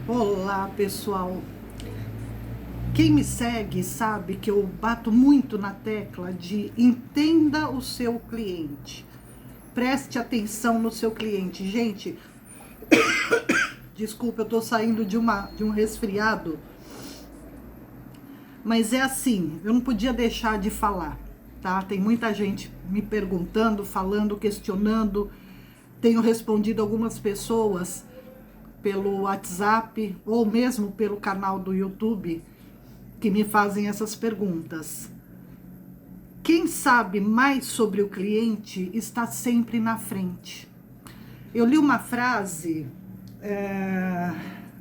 Olá, pessoal. Quem me segue sabe que eu bato muito na tecla de entenda o seu cliente. Preste atenção no seu cliente. Gente, desculpa, eu tô saindo de um resfriado. Mas é assim, eu não podia deixar de falar, tá? Tem muita gente me perguntando, falando, questionando. Tenho respondido algumas pessoas pelo WhatsApp ou mesmo pelo canal do YouTube que me fazem essas perguntas. Quem sabe mais sobre o cliente está sempre na frente. Eu li uma frase,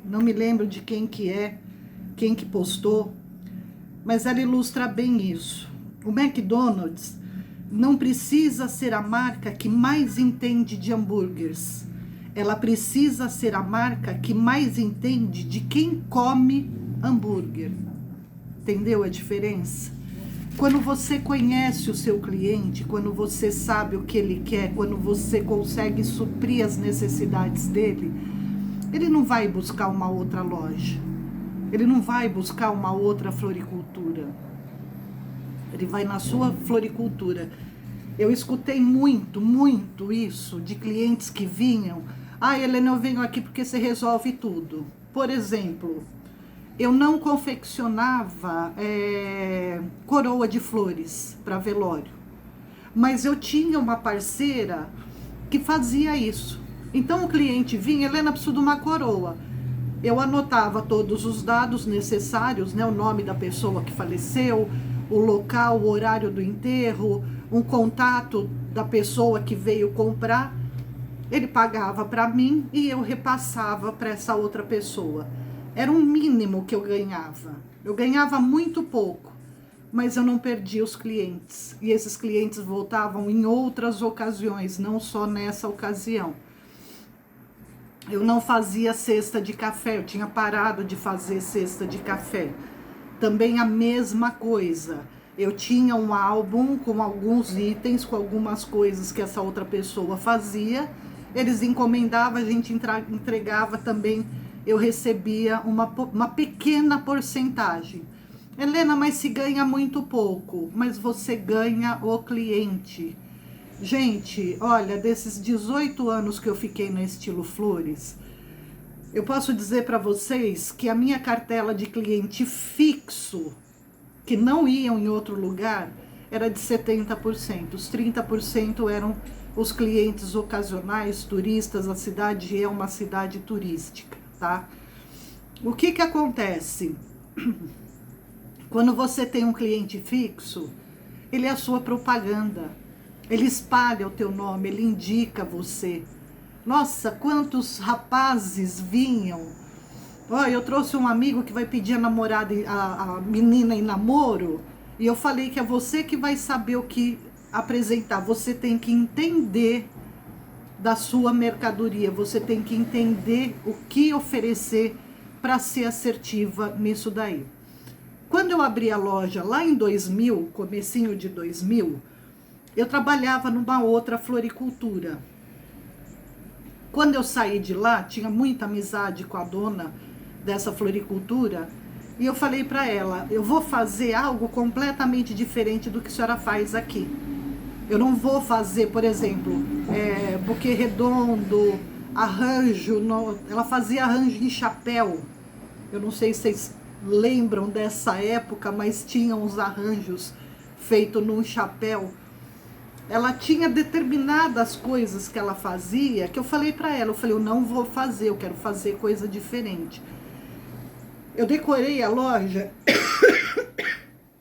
não me lembro de quem que postou, mas ela ilustra bem isso. O McDonald's não precisa ser a marca que mais entende de hambúrgueres. Ela precisa ser a marca que mais entende de quem come hambúrguer. Entendeu a diferença? Quando você conhece o seu cliente, quando você sabe o que ele quer, quando você consegue suprir as necessidades dele, ele não vai buscar uma outra loja. Ele não vai buscar uma outra floricultura. Ele vai na sua floricultura. Eu escutei muito isso de clientes que vinham. Helena, eu venho aqui porque você resolve tudo. Por exemplo, eu não confeccionava coroa de flores para velório, mas eu tinha uma parceira que fazia isso. Então o cliente vinha, Helena, preciso de uma coroa. Eu anotava todos os dados necessários, né, o nome da pessoa que faleceu, o local, o horário do enterro, um contato da pessoa que veio comprar. Ele pagava para mim e eu repassava para essa outra pessoa. Era um mínimo que eu ganhava. Eu ganhava muito pouco, mas eu não perdia os clientes. E esses clientes voltavam em outras ocasiões, não só nessa ocasião. Eu não fazia cesta de café, eu tinha parado de fazer cesta de café. Também a mesma coisa. Eu tinha um álbum com alguns itens, com algumas coisas que essa outra pessoa fazia. Eles encomendavam, a gente entregava também. Eu recebia uma pequena porcentagem. Helena, mas se ganha muito pouco. Mas você ganha o cliente. Gente, olha, desses 18 anos que eu fiquei no Estilo Flores, eu posso dizer para vocês que a minha cartela de cliente fixo, que não iam em outro lugar, era de 70%. Os 30% eram os clientes ocasionais, turistas. A cidade é uma cidade turística, tá? O que acontece? Quando você tem um cliente fixo, ele é a sua propaganda. Ele espalha o teu nome, ele indica você. Nossa, quantos rapazes vinham. Olha, eu trouxe um amigo que vai pedir a namorada, a menina em namoro, e eu falei que é você que vai saber o que apresentar. Você tem que entender da sua mercadoria, você tem que entender o que oferecer para ser assertiva nisso daí. Quando eu abri a loja lá em 2000, comecinho de 2000, eu trabalhava numa outra floricultura. Quando eu saí de lá, tinha muita amizade com a dona dessa floricultura, e eu falei para ela, eu vou fazer algo completamente diferente do que a senhora faz aqui. Eu não vou fazer, por exemplo, buquê redondo, arranjo, ela fazia arranjo em chapéu. Eu não sei se vocês lembram dessa época, mas tinha uns arranjos feitos num chapéu. Ela tinha determinadas coisas que ela fazia, que eu falei para ela, eu não vou fazer, eu quero fazer coisa diferente. Eu decorei a loja,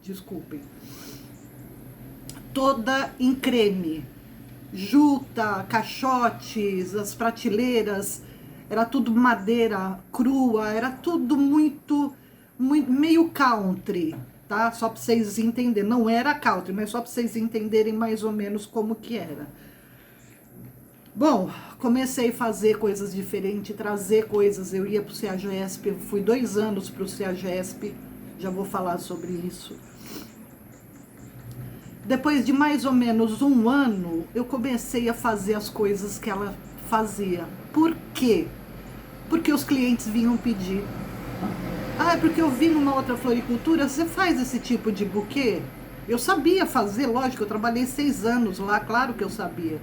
desculpem, toda em creme, juta, caixotes, as prateleiras, era tudo madeira crua, era tudo muito meio country, tá? Só para vocês entenderem, não era country, mas só para vocês entenderem mais ou menos como que era. Bom, comecei a fazer coisas diferentes, trazer coisas. Eu ia para o CEAGESP, eu fui 2 anos para o CEAGESP, já vou falar sobre isso. Depois de mais ou menos 1 ano, eu comecei a fazer as coisas que ela fazia. Por quê? porque os clientes vinham pedir. Ah, é porque eu vi numa outra floricultura, você faz esse tipo de buquê? Eu sabia fazer, lógico, eu trabalhei 6 anos lá, claro que eu sabia.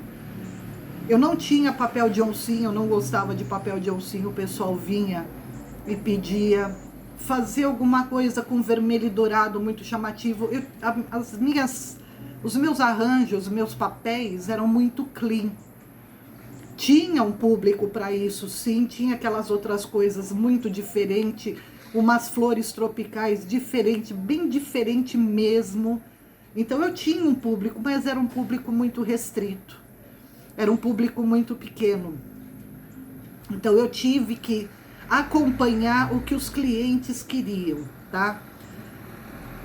Eu não tinha papel de oncinha, eu não gostava de papel de oncinha, o pessoal vinha e pedia. Fazer alguma coisa com vermelho e dourado muito chamativo. Os meus arranjos, os meus papéis eram muito clean. Tinha um público para isso, sim, tinha aquelas outras coisas muito diferentes, umas flores tropicais diferentes, bem diferente mesmo. Então eu tinha um público, mas era um público muito restrito. Era um público muito pequeno. Então eu tive que acompanhar o que os clientes queriam, tá?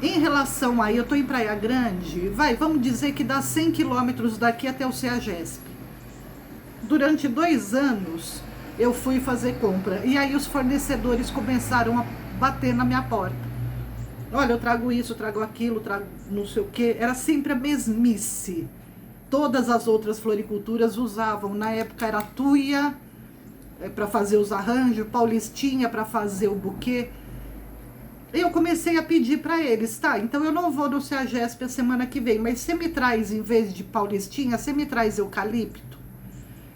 Em relação aí, eu tô em Praia Grande, vamos dizer que dá 100 quilômetros daqui até o CEAGESP. Durante 2 anos eu fui fazer compra e aí os fornecedores começaram a bater na minha porta. Olha, eu trago isso, trago aquilo, trago não sei o que. Era sempre a mesmice. Todas as outras floriculturas usavam, na época era tuia para fazer os arranjos, paulistinha para fazer o buquê. Eu comecei a pedir para eles, tá? Então eu não vou no CEAGESP a semana que vem, mas você me traz, em vez de paulistinha, você me traz eucalipto,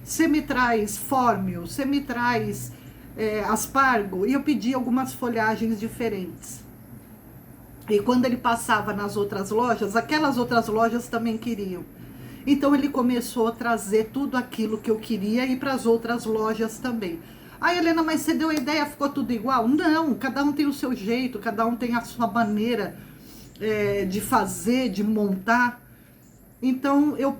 você me traz fórmio, você me traz aspargo. E eu pedi algumas folhagens diferentes. E quando ele passava nas outras lojas, aquelas outras lojas também queriam. Então ele começou a trazer tudo aquilo que eu queria e para as outras lojas também. Ah, Helena, mas você deu a ideia, ficou tudo igual? Não, cada um tem o seu jeito, cada um tem a sua maneira de fazer, de montar. Então eu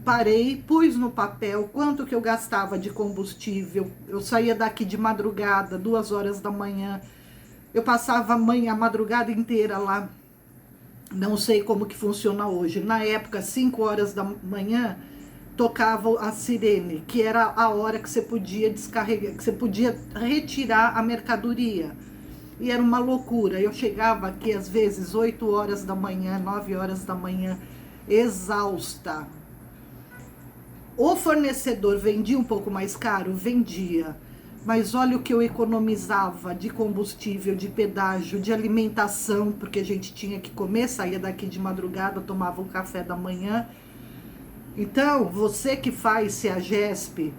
parei, pus no papel quanto que eu gastava de combustível. Eu saía daqui de madrugada, 2 horas da manhã. Eu passava a madrugada inteira lá. Não sei como que funciona hoje. Na época, 5 horas da manhã, tocava a sirene, que era a hora que você podia descarregar, que você podia retirar a mercadoria. E era uma loucura. Eu chegava aqui, às vezes, 8 horas da manhã, 9 horas da manhã, exausta. O fornecedor vendia um pouco mais caro? Vendia. Mas olha o que eu economizava de combustível, de pedágio, de alimentação, porque a gente tinha que comer, saía daqui de madrugada, tomava um café da manhã. Então, você que faz CEAGESP,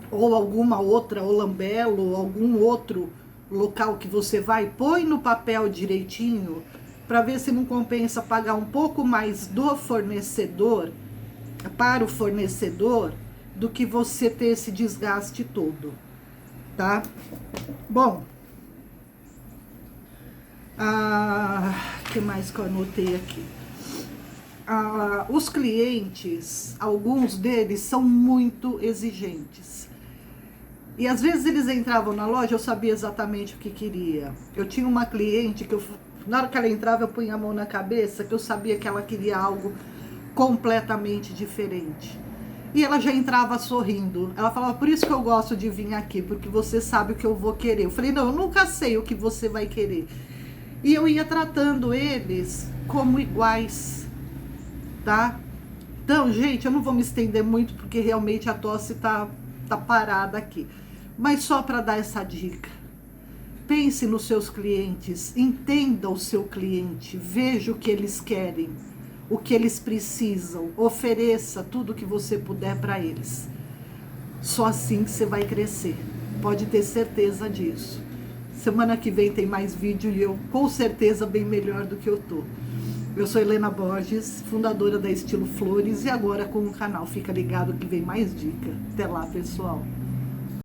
ou alguma outra, ou Lambelo, ou algum outro local que você vai, põe no papel direitinho, para ver se não compensa pagar um pouco mais do fornecedor, para o fornecedor, do que você ter esse desgaste todo, tá? Bom, que mais que eu anotei aqui? Os clientes, alguns deles são muito exigentes. E às vezes eles entravam na loja, eu sabia exatamente o que queria. Eu tinha uma cliente que na hora que ela entrava, eu punha a mão na cabeça, que eu sabia que ela queria algo completamente diferente. E ela já entrava sorrindo. Ela falava, por isso que eu gosto de vir aqui, porque você sabe o que eu vou querer. Eu falei, não, eu nunca sei o que você vai querer. E eu ia tratando eles como iguais, tá? Então, gente, eu não vou me estender muito, porque realmente a tosse tá parada aqui. Mas só para dar essa dica. Pense nos seus clientes, entenda o seu cliente, veja o que eles querem, o que eles precisam, ofereça tudo que você puder para eles. Só assim que você vai crescer, pode ter certeza disso. Semana que vem tem mais vídeo e eu com certeza bem melhor do que eu tô. Eu sou Helena Borges, fundadora da Estilo Flores e agora com o canal Fica Ligado que vem mais dica. Até lá, pessoal!